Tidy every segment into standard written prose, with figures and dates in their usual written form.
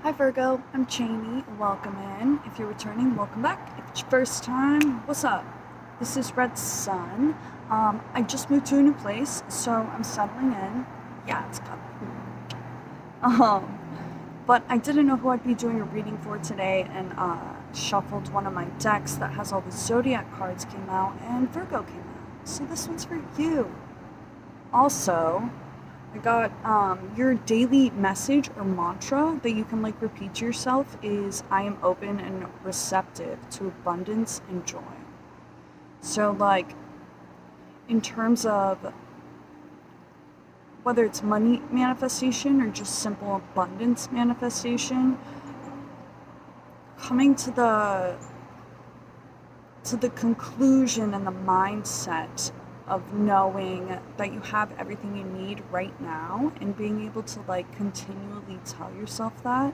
Hi Virgo, I'm Cheney. Welcome in. If you're returning, welcome back. If it's your first time, what's up? This is Red Sun. I just moved to a new place, so I'm settling in. Yeah, it's coming. But I didn't know who I'd be doing a reading for today, and shuffled one of my decks that has all the zodiac cards came out, and Virgo came out. So this one's for you. Also, I got your daily message or mantra that you can like repeat to yourself is I am open and receptive to abundance and joy. So like in terms of whether it's money manifestation or just simple abundance manifestation, coming to the conclusion and the mindset of knowing that you have everything you need right now and being able to like continually tell yourself that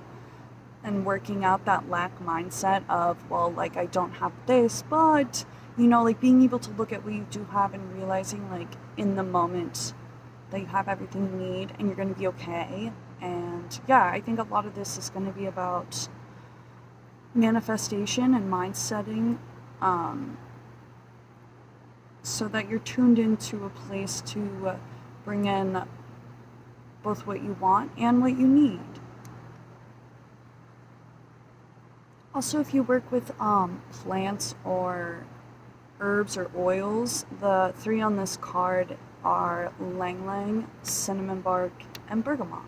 and working out that lack mindset of, well, like I don't have this, but you know, like being able to look at what you do have and realizing like in the moment that you have everything you need and you're going to be okay. And yeah, I think a lot of this is going to be about manifestation and mindsetting, so that you're tuned into a place to bring in both what you want and what you need. Also, if you work with plants or herbs or oils, the three on this card are ylang ylang, cinnamon bark, and bergamot.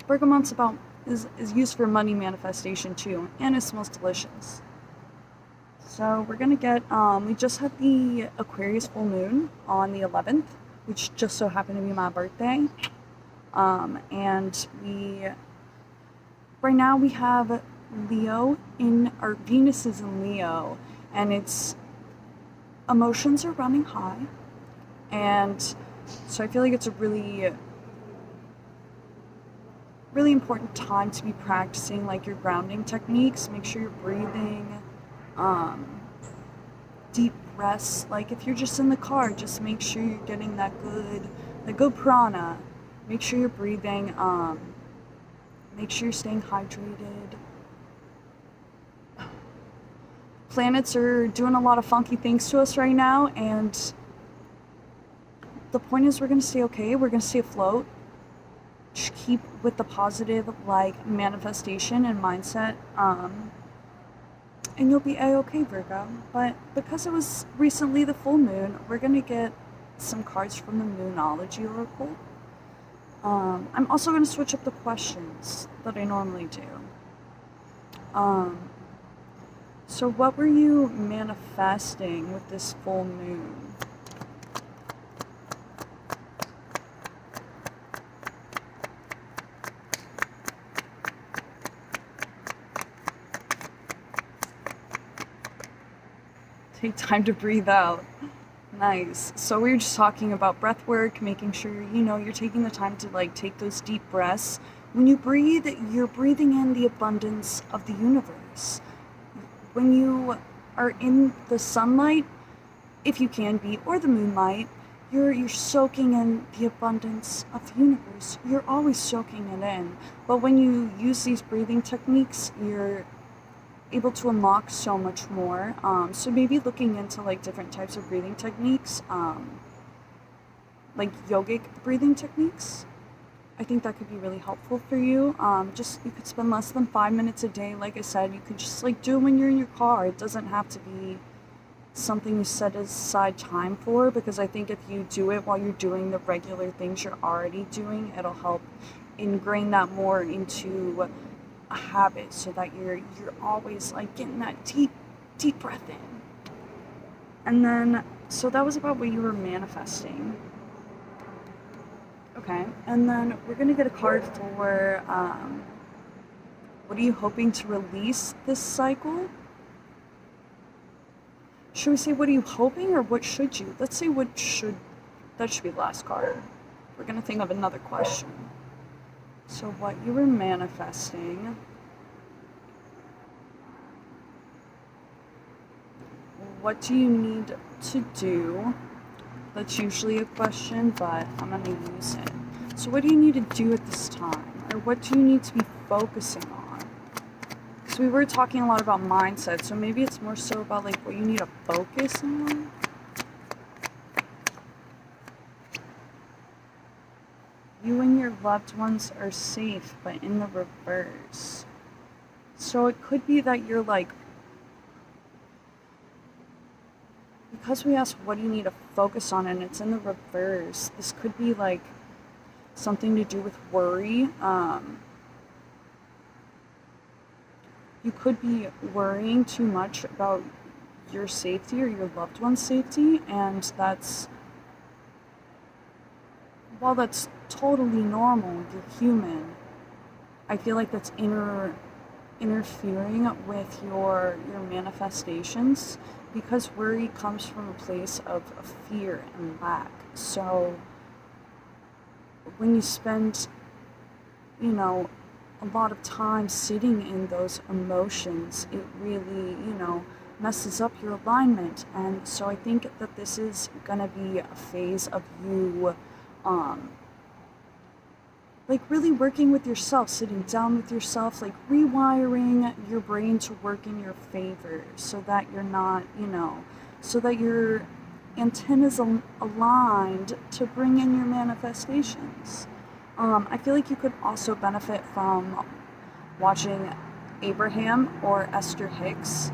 Bergamot's is used for money manifestation too, and it smells delicious. So we're gonna get, we just had the Aquarius full moon on the 11th, which just so happened to be my birthday. And right now we have Leo our Venus is in Leo, and its emotions are running high. And so I feel like it's a really, really important time to be practicing like your grounding techniques. Make sure you're breathing, deep breaths. Like if you're just in the car, just make sure you're getting that good prana. Make sure you're breathing. Make sure you're staying hydrated. Planets are doing a lot of funky things to us right now, and the point is we're gonna stay okay. We're gonna stay afloat. Just keep with the positive like manifestation and mindset. And you'll be a-okay, Virgo. But because it was recently the full moon, we're going to get some cards from the Moonology oracle. I'm also going to switch up the questions that I normally do. So what were you manifesting with this full moon? Take time to breathe out. Nice. So we were just talking about breath work, making sure, you know, you're taking the time to like take those deep breaths. When you breathe, you're breathing in the abundance of the universe. When you are in the sunlight, if you can be, or the moonlight, you're soaking in the abundance of the universe. You're always soaking it in. But when you use these breathing techniques, you're able to unlock so much more. So maybe looking into like different types of breathing techniques, like yogic breathing techniques. I think that could be really helpful for you. Just you could spend less than 5 minutes a day. Like I said, you could just like do it when you're in your car. It doesn't have to be something you set aside time for, because I think if you do it while you're doing the regular things you're already doing, it'll help ingrain that more into a habit, so that you're always like getting that deep breath in. And then so that was about what you were manifesting. Okay, and then we're gonna get a card for what are you hoping to release this cycle? Should we say what are you hoping, or what should you? Let's say that should be the last card. We're gonna think of another question. So what you were manifesting, what do you need to do? That's usually a question, but I'm going to use it. So what do you need to do at this time? Or what do you need to be focusing on? because we were talking a lot about mindset, so maybe it's more so about like what you need to focus on. You and your loved ones are safe, but in the reverse. So it could be that you're like, because we asked what do you need to focus on and it's in the reverse, this could be like something to do with worry. You could be worrying too much about your safety or your loved one's safety, and while that's totally normal, you're human, I feel like that's interfering with your manifestations, because worry comes from a place of fear and lack. So when you spend, a lot of time sitting in those emotions, it really, messes up your alignment. And so I think that this is gonna be a phase of you like really working with yourself, sitting down with yourself, like rewiring your brain to work in your favor, so that you're not, so that your antennas aligned to bring in your manifestations. I feel like you could also benefit from watching Abraham or Esther Hicks.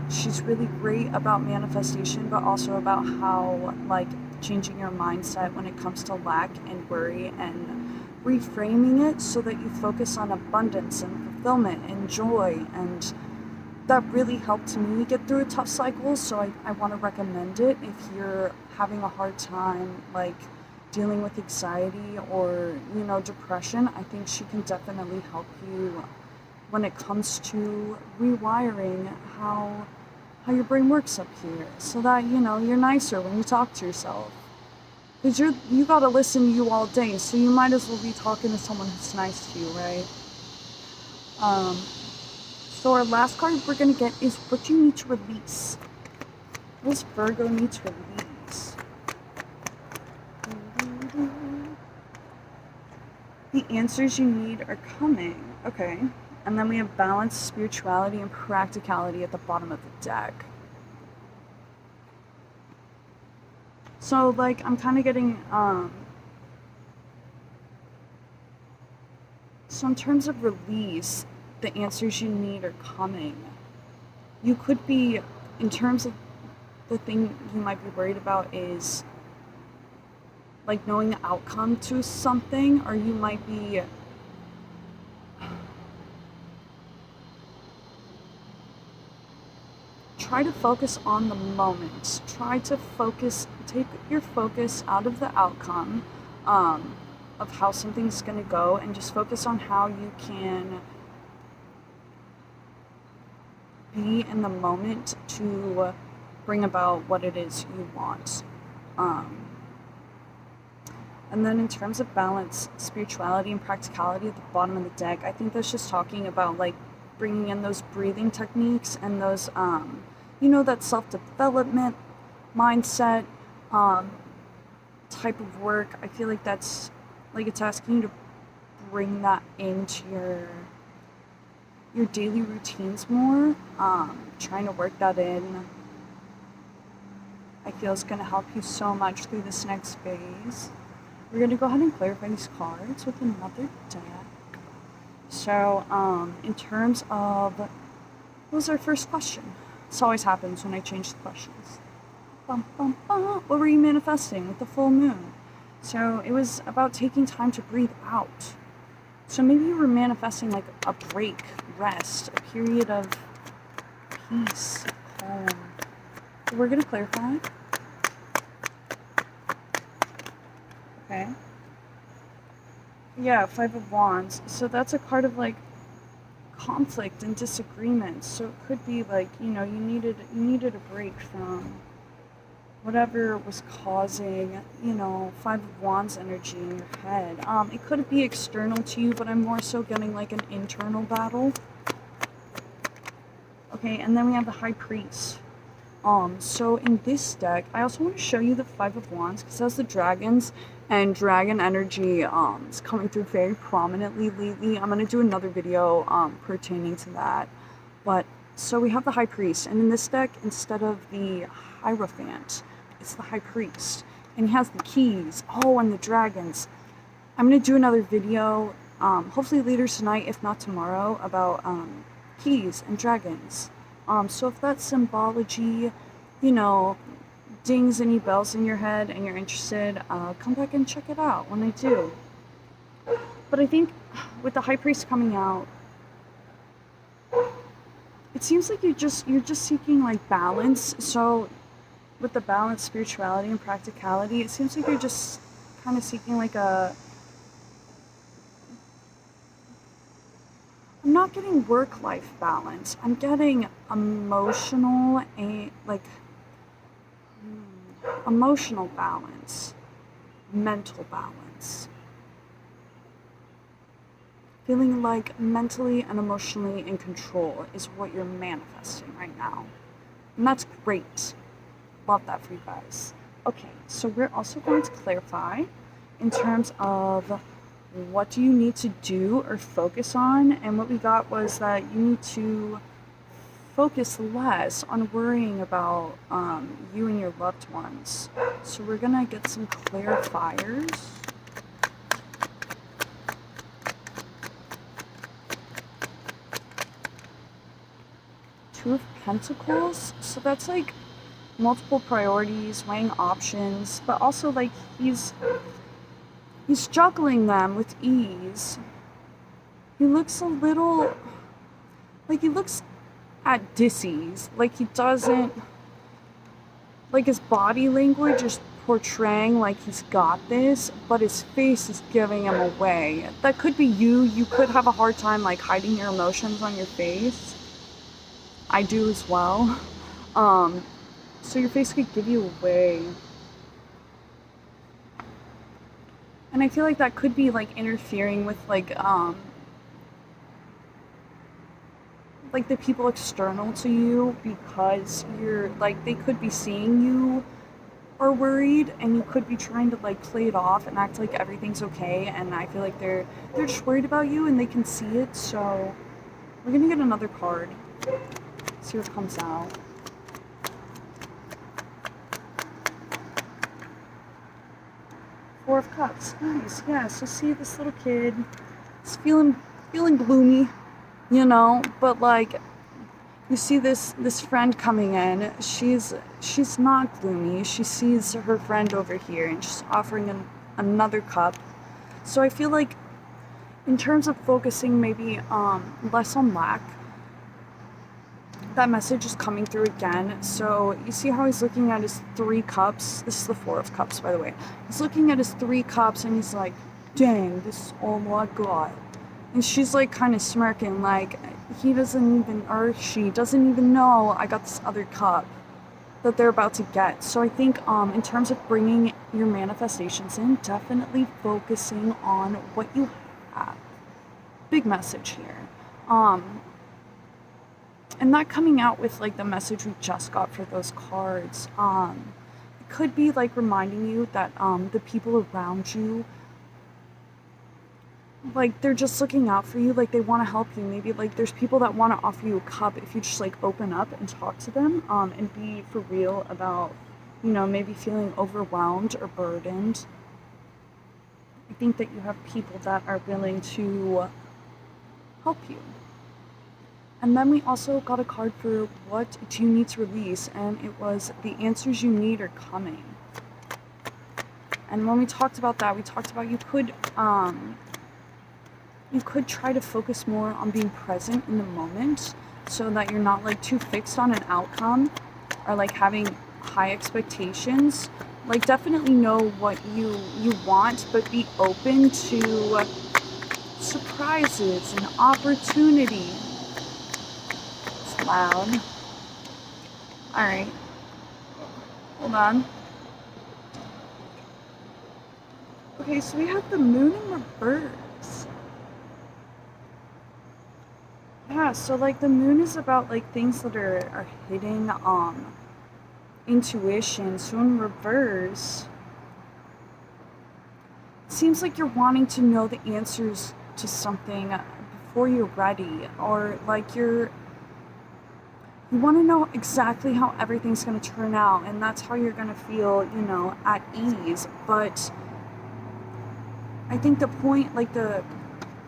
She's really great about manifestation, but also about how, like, changing your mindset when it comes to lack and worry and reframing it so that you focus on abundance and fulfillment and joy. And that really helped me get through a tough cycle, so I want to recommend it if you're having a hard time, like, dealing with anxiety or, depression. I think she can definitely help you when it comes to rewiring how your brain works up here, so that, you're nicer when you talk to yourself. Because you gotta listen to you all day, so you might as well be talking to someone who's nice to you, right? So our last card we're gonna get is what you need to release. What does Virgo need to release? The answers you need are coming. Okay. And then we have balance, spirituality, and practicality at the bottom of the deck. So, like, I'm kind of getting, so in terms of release, the answers you need are coming. You could be, in terms of the thing you might be worried about is, like, knowing the outcome to something, or you might be, try to focus on the moment. Try to take your focus out of the outcome of how something's going to go, and just focus on how you can be in the moment to bring about what it is you want. And then in terms of balance, spirituality, and practicality at the bottom of the deck, I think that's just talking about, like, bringing in those breathing techniques and those, that self-development mindset type of work. I feel like that's, like, it's asking you to bring that into your daily routines more, trying to work that in. I feel it's going to help you so much through this next phase. We're going to go ahead and clarify these cards with another deck. So, in terms of, what was our first question? This always happens when I change the questions. Bum, bum, bum. What were you manifesting with the full moon? So it was about taking time to breathe out. So maybe you were manifesting, like, a break, rest, a period of peace, calm. So we're going to clarify. Okay. Yeah, Five of Wands. So that's a card of, like, conflict and disagreement. So it could be like, you needed a break from whatever was causing, Five of Wands energy in your head. It could be external to you, but I'm more so getting, like, an internal battle. Okay, and then we have the High Priest. So in this deck, I also want to show you the Five of Wands because it has the dragons, and dragon energy is coming through very prominently lately. I'm going to do another video pertaining to that. But so we have the High Priest, and in this deck, instead of the Hierophant, it's the High Priest, and he has the keys. Oh, and the dragons. I'm going to do another video, hopefully later tonight, if not tomorrow, about keys and dragons. So if that symbology, you know, dings any bells in your head and you're interested, come back and check it out when I do. But I think with the High Priest coming out, it seems like you're just seeking like balance. So with the balance, spirituality and practicality, it seems like you're just kind of seeking like a, I'm not getting work-life balance. I'm getting emotional emotional balance, mental balance. Feeling like mentally and emotionally in control is what you're manifesting right now. And that's great. Love that for you guys. Okay, so we're also going to clarify in terms of what do you need to do or focus on, and what we got was that you need to focus less on worrying about you and your loved ones. So we're gonna get some clarifiers. Two of Pentacles, so that's like multiple priorities, weighing options, but also like he's juggling them with ease. He looks a little, like he looks at dis-ease, like he doesn't, like his body language is portraying like he's got this, but his face is giving him away. That could be you. You could have a hard time like hiding your emotions on your face. I do as well. So your face could give you away. And I feel like that could be like interfering with like the people external to you, because you're like, they could be seeing you are worried, and you could be trying to like play it off and act like everything's okay, and I feel like they're just worried about you and they can see it. So we're gonna get another card, see what comes out. Four of Cups. Nice. Yeah, so see, this little kid is feeling gloomy, you know, but like you see this friend coming in. She's not gloomy. She sees her friend over here and she's offering another cup. So I feel like in terms of focusing maybe less on lack, that message is coming through again. So you see how he's looking at his 3 cups? This is the 4 of Cups, by the way. He's looking at his 3 cups and he's like, dang, this is all I got. And she's like kind of smirking, like he doesn't even, or she doesn't even know I got this other cup that they're about to get. So I think in terms of bringing your manifestations in, definitely focusing on what you have. Big message here. And not coming out with like the message we just got for those cards. It could be like reminding you that the people around you, like they're just looking out for you, like they want to help you. Maybe like there's people that want to offer you a cup if you just like open up and talk to them, and be for real about, you know, maybe feeling overwhelmed or burdened. I think that you have people that are willing to help you. And then we also got a card for what do you need to release, and it was the answers you need are coming. And when we talked about that, we talked about you could try to focus more on being present in the moment, so that you're not like too fixed on an outcome or like having high expectations. Like definitely know what you want, but be open to surprises and opportunity. Loud. Alright. Hold on. Okay, so we have the moon in reverse. Yeah, so like the moon is about like things that are hidden, intuition. So in reverse, it seems like you're wanting to know the answers to something before you're ready, or like you want to know exactly how everything's going to turn out, and that's how you're going to feel, you know, at ease. But I think the point, like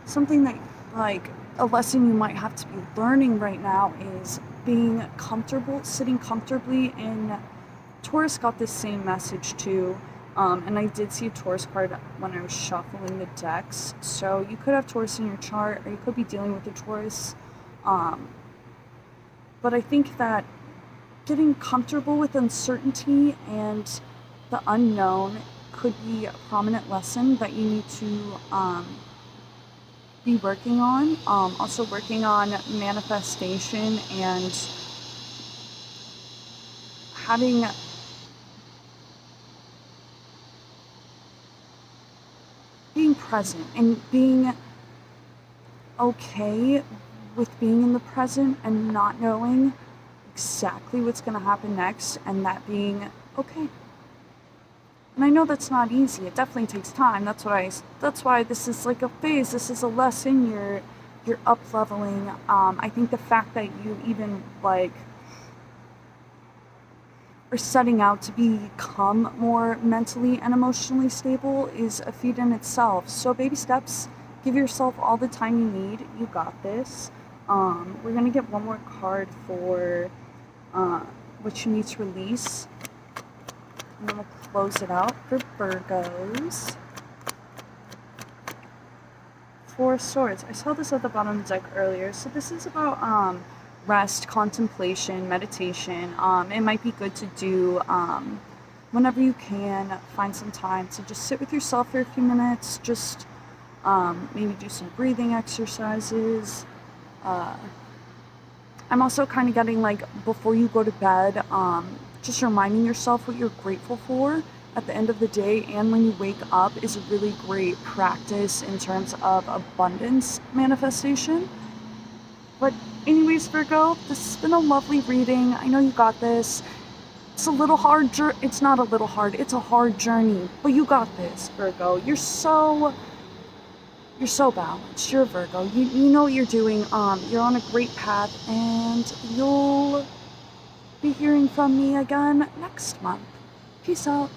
something that, like, a lesson you might have to be learning right now is being comfortable, sitting comfortably. And Taurus got this same message too. And I did see a Taurus card when I was shuffling the decks. So you could have Taurus in your chart, or you could be dealing with a Taurus. But I think that getting comfortable with uncertainty and the unknown could be a prominent lesson that you need to be working on. Also working on manifestation and being present and being okay with being in the present and not knowing exactly what's going to happen next, and that being okay. And I know that's not easy. It definitely takes time. That's why this is like a phase. This is a lesson. You're up leveling. I think the fact that you even like are setting out to become more mentally and emotionally stable is a feat in itself. So baby steps. Give yourself all the time you need. You got this. We're gonna get one more card for what you need to release, and then we'll close it out for Virgos. Four of Swords. I saw this at the bottom of the deck earlier. So this is about rest, contemplation, meditation. It might be good to do whenever you can. Find some time to just sit with yourself for a few minutes. Just maybe do some breathing exercises. I'm also kind of getting, like, before you go to bed, just reminding yourself what you're grateful for at the end of the day and when you wake up is a really great practice in terms of abundance manifestation. But anyways, Virgo, this has been a lovely reading. I know you got this. It's a little hard. It's not a little hard. It's a hard journey, but you got this, Virgo. You're so balanced. You're a Virgo. You know what you're doing. You're on a great path, and you'll be hearing from me again next month. Peace out.